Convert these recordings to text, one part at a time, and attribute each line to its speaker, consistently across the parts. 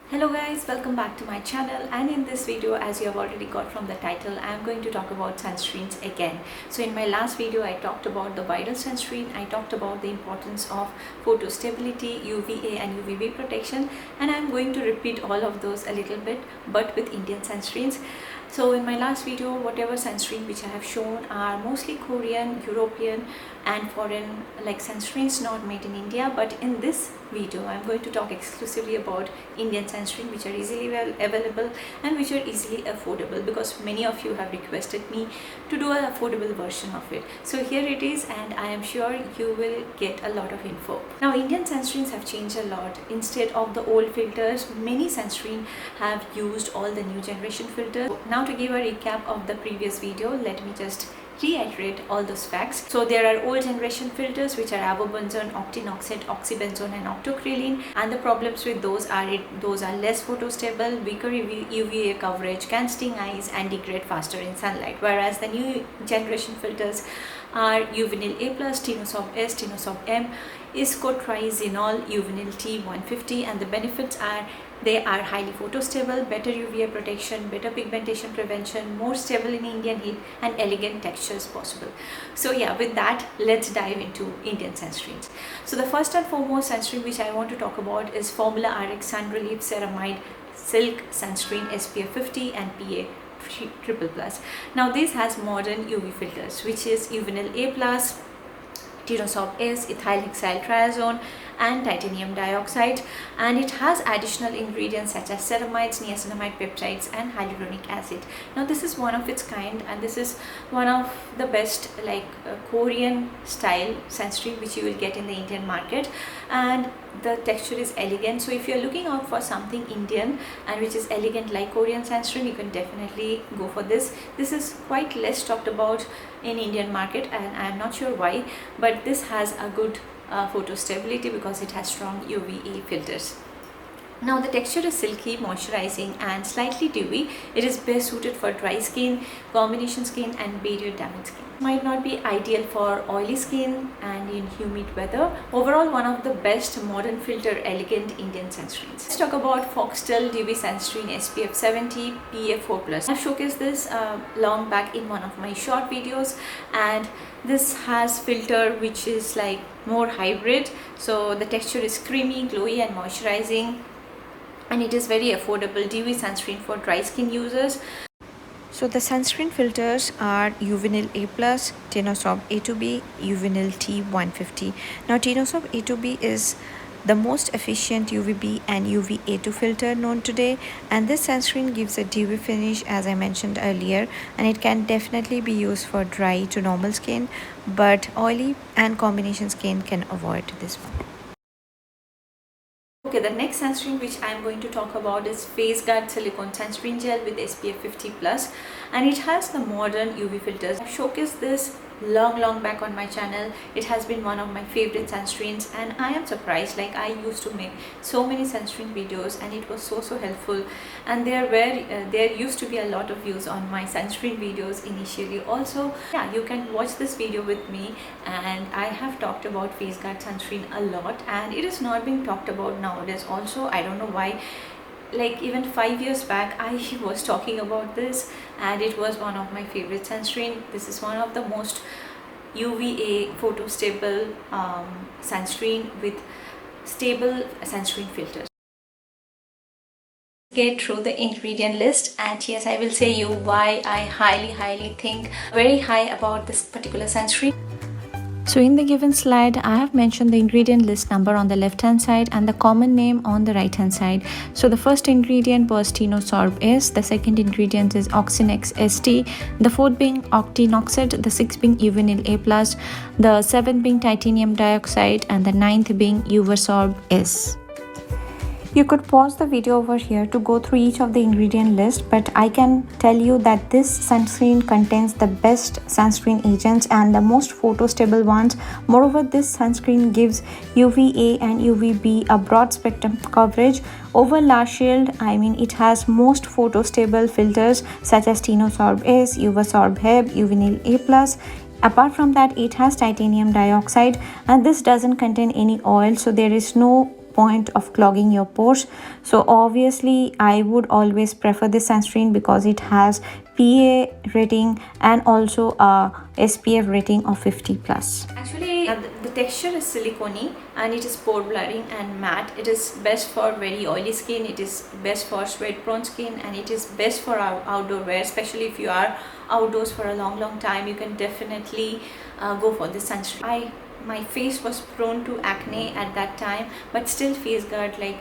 Speaker 1: Hello guys, welcome back to my channel, and in this video, as you have already got from the title, I am going to talk about sunscreens again. So in my last video I talked about the viral sunscreen, I talked about the importance of photo stability, UVA and UVB protection, and I am going to repeat all of those a little bit but with Indian sunscreens. So in my last video, whatever sunscreen which I have shown are mostly Korean, European and foreign, like sunscreens not made in India. But in this video I'm going to talk exclusively about Indian sunscreen which are easily available and which are easily affordable, because many of you have requested me to do an affordable version of it. So here it is, and I am sure you will get a lot of info. Now Indian sunscreens have changed a lot. Instead of the old filters, many sunscreen have used all the new generation filters. Now to give a recap of the previous video, let me just reiterate all those facts. So there are old generation filters which are avobenzone, octinoxate, oxybenzone and octocrylene, and the problems with those are less photostable, weaker UVA coverage, can sting eyes and degrade faster in sunlight, whereas the new generation filters are Uvinyl A+, Tinosorb S, Tinosorb M, Iscotrizinol, Uvinyl T 150, and the benefits are they are highly photostable, better UVA protection, better pigmentation prevention, more stable in Indian heat, and elegant textures possible. So yeah, with that, let's dive into Indian sunscreens. So the first and foremost sunscreen which I want to talk about is Formularx Sun Relief Ceramide Silk Sunscreen SPF 50 and PA triple plus. Now this has modern UV filters, which is Uvinyl A+, Tinosorb S, ethyl hexyl triazone and titanium dioxide, and it has additional ingredients such as ceramides, niacinamide peptides and hyaluronic acid. Now this is one of its kind, and this is one of the best Korean style sunscreen which you will get in the Indian market, and the texture is elegant. So if you are looking out for something Indian and which is elegant like Korean sunscreen, you can definitely go for this. This is quite less talked about in Indian market, and I am not sure why, but this has a good photo stability because it has strong UVA filters. Now the texture is silky, moisturizing and slightly dewy. It is best suited for dry skin, combination skin and barrier damaged skin. Might not be ideal for oily skin and in humid weather. Overall, one of the best modern filter elegant Indian sunscreens. Let's talk about FoxTale Dewy Sunscreen SPF 70 PA 4+. I've showcased this long back in one of my short videos, and this has filter which is like more hybrid. So the texture is creamy, glowy and moisturizing, and it is very affordable dewy sunscreen for dry skin users. So the sunscreen filters are Uvinyl A+, Tinosorb A2B, Uvinyl T 150. Now Tinosorb A2B is the most efficient UVB and UVA2 filter known today, and this sunscreen gives a dewy finish as I mentioned earlier, and it can definitely be used for dry to normal skin, but oily and combination skin can avoid this one. Okay, the next sunscreen which I am going to talk about is FaceGuard Silicone Sunscreen Gel with SPF 50+, and it has the modern UV filters. I've showcased this long back on my channel. It has been one of my favorite sunscreens, and I am surprised, like I used to make so many sunscreen videos and it was so helpful, and there used to be a lot of views on my sunscreen videos initially also. Yeah, you can watch this video with me, and I have talked about FaceGuard sunscreen a lot, and it is not being talked about nowadays also. I don't know why. Like even 5 years back I was talking about this, and it was one of my favorite sunscreen. This is one of the most UVA photo stable sunscreen with stable sunscreen filters. Get through the ingredient list, and yes, I will say you why I highly think very high about this particular sunscreen. So in the given slide, I have mentioned the ingredient list number on the left hand side and the common name on the right hand side. So the first ingredient was Tinosorb S, the second ingredient is Oxynex ST, the fourth being octinoxate, the sixth being Uvinyl A+, the seventh being titanium dioxide, and the ninth being Uvasorb S. You could pause the video over here to go through each of the ingredient list, but I can tell you that this sunscreen contains the best sunscreen agents and the most photostable ones. Moreover, this sunscreen gives UVA and UVB a broad spectrum coverage. Over lash shield, I mean it has most photostable filters such as Tinosorb S, Uvasorb Heb, Uvinyl A+. Apart from that, it has titanium dioxide, and this doesn't contain any oil, so there is no
Speaker 2: point of clogging your pores. So obviously I would always prefer this sunscreen because it has PA rating and also a SPF rating of 50 plus.
Speaker 1: Actually, the texture is silicone and it is pore blurring and matte. It is best for very oily skin, it is best for sweat prone skin, and it is best for outdoor wear, especially if you are outdoors for a long time. You can definitely go for this sunscreen. My face was prone to acne at that time, but still face guard like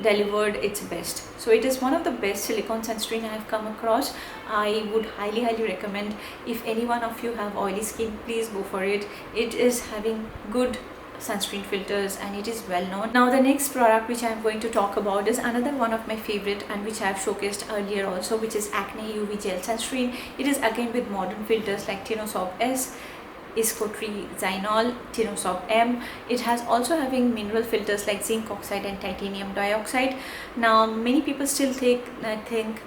Speaker 1: delivered its best. So it is one of the best silicone sunscreen I have come across. I would highly recommend. If any one of you have oily skin, please go for it. It is having good sunscreen filters and it is well known. Now the next product which I am going to talk about is another one of my favorite and which I have showcased earlier also, which is Acne UV gel sunscreen. It is again with modern filters like Tinosorb S, Zinol, Tinosorb M. It has also having mineral filters like zinc oxide and titanium dioxide. Now many people still think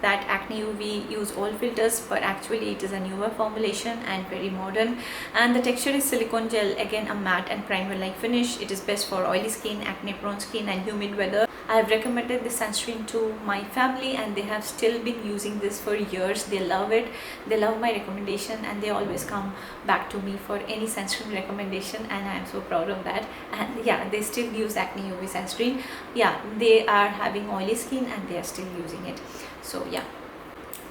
Speaker 1: that Acne UV use old filters, but actually it is a newer formulation and very modern. And the texture is silicone gel, again a matte and primer like finish. It is best for oily skin, acne prone skin and humid weather. I have recommended this sunscreen to my family and they have still been using this for years. They love it, they love my recommendation, and they always come back to me for any sunscreen recommendation, and I am so proud of that. And yeah, they still use Acne UV sunscreen. Yeah, they are having oily skin and they are still using it. So yeah.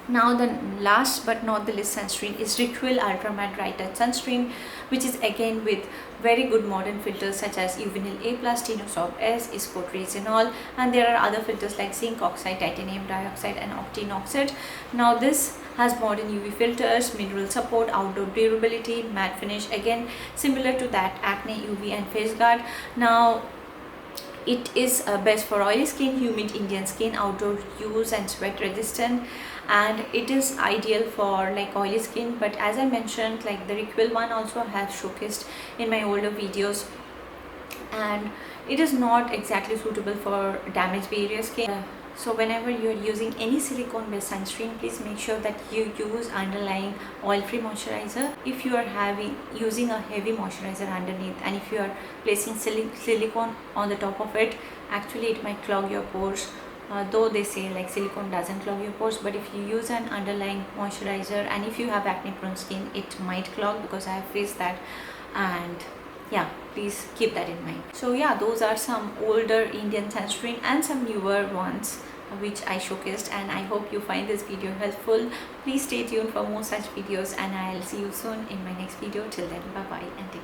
Speaker 1: Now the last but not the least sunscreen is EQUIL Ultra Matte Dry Touch Sunscreen, which is again with very good modern filters such as Uvinil A+, Tinosorb S, Zinol, and there are other filters like zinc oxide, titanium dioxide and octinoxide. Now this has modern UV filters, mineral support, outdoor durability, matte finish, again similar to that Acne UV and face guard. Now it is best for oily skin, humid Indian skin, outdoor use and sweat resistant, and it is ideal for like oily skin. But as I mentioned, like the EQUIL one also I have showcased in my older videos, and it is not exactly suitable for damaged barrier skin. So whenever you are using any silicone based sunscreen, please make sure that you use underlying oil-free moisturizer. If you are using a heavy moisturizer underneath, and if you are placing silicone on the top of it, actually it might clog your pores. Though they say like silicone doesn't clog your pores, but if you use an underlying moisturizer and if you have acne prone skin, it might clog, because I have faced that. And yeah, please keep that in mind. So yeah, those are some older Indian sunscreen and some newer ones which I showcased, and I hope you find this video helpful. Please stay tuned for more such videos, and I'll see you soon in my next video. Till then, bye bye and take care.